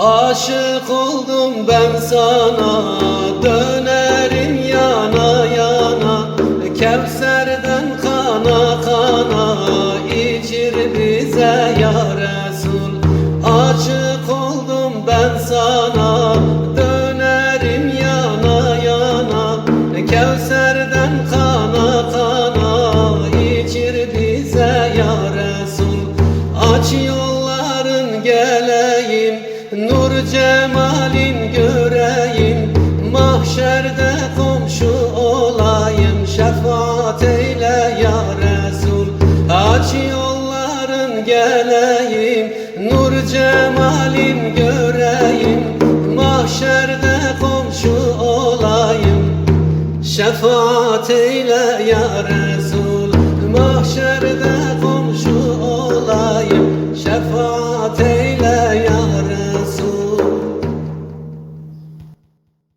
Aşık oldum ben sana, dönerim yana yana. Kevser'den kana kana, içir bize ya Resul. Aşık oldum ben sana, dönerim yana yana. Kevser'den kana kana, içir bize ya Resul. Aç yolların geleyim, nur cemalin göreyim. Mahşerde komşu olayım, şefaat eyle ya Resul. Aç yolların geleyim, nur cemalin göreyim.